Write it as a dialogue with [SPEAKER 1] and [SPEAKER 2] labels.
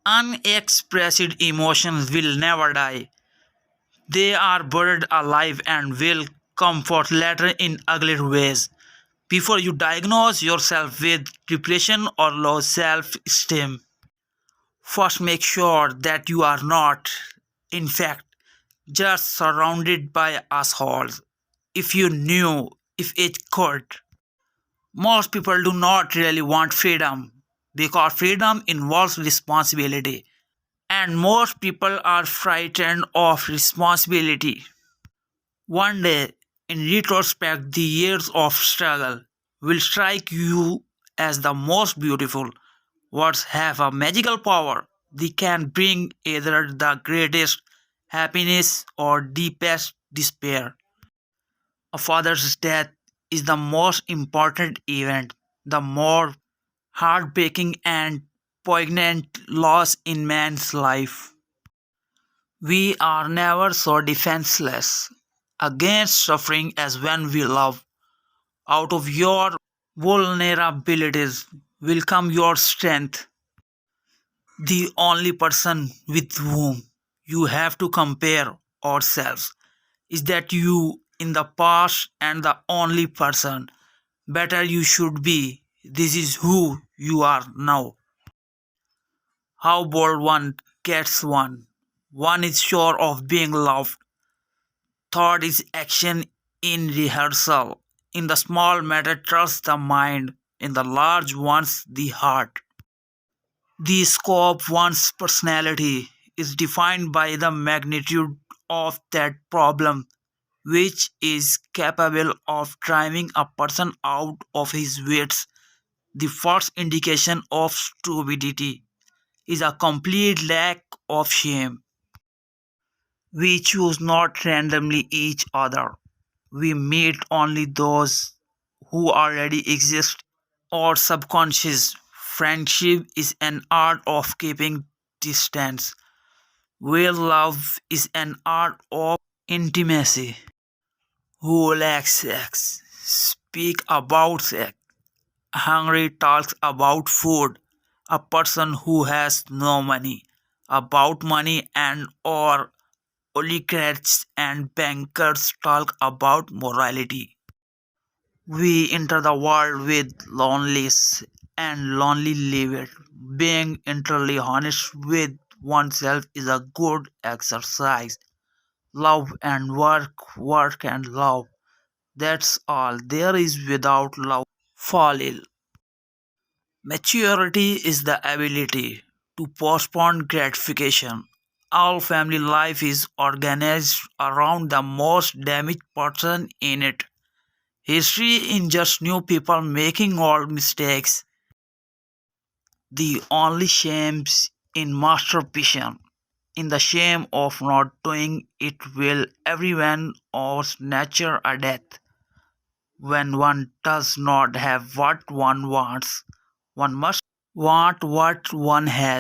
[SPEAKER 1] Unexpressed emotions will never die. They are buried alive and will come forth later in uglier ways. Before you diagnose yourself with depression or low self esteem, first make sure that you are not, in fact, just surrounded by assholes. If you knew, if it could. Most people do not really want freedom because freedom involves responsibility, and most people are frightened of responsibility. One day, in retrospect, the years of struggle will strike you as the most beautiful. Words have a magical power. They can bring either the greatest happiness or deepest despair. A father's death is the most important event, the more heartbreaking and poignant loss in man's life. We are never so defenseless against suffering as when we love. Out of your vulnerabilities will come your strength. The only person with whom you have to compare ourselves is that you in the past and the only person better you should be. This is who you are now. How bold one gets one. One is sure of being loved. Thought is action in rehearsal. In the small matter, trust the mind. In the large ones, the heart. The scope one's personality is defined by the magnitude of that problem which is capable of driving a person out of his wits. The first indication of stupidity is a complete lack of shame. We choose not randomly each other. We meet only those who already exist. Our subconscious friendship is an art of keeping distance. Real love is an art of intimacy. Who lacks sex? Speak about sex. Hungry talks about food. A person who has no money about money, and or oligarchs and bankers talk about morality. We enter the world with loneliness and lonely live it. Being entirely honest with oneself is a good exercise. Love and work, work and love. That's all there is without love. Fall ill. Maturity is the ability to postpone gratification. All family life is organized around the most damaged person in it. History in just new people making old mistakes. The only shames in masturbation, in the shame of not doing it will everyone owes nature a death. When one does not have what one wants, one must want what one has.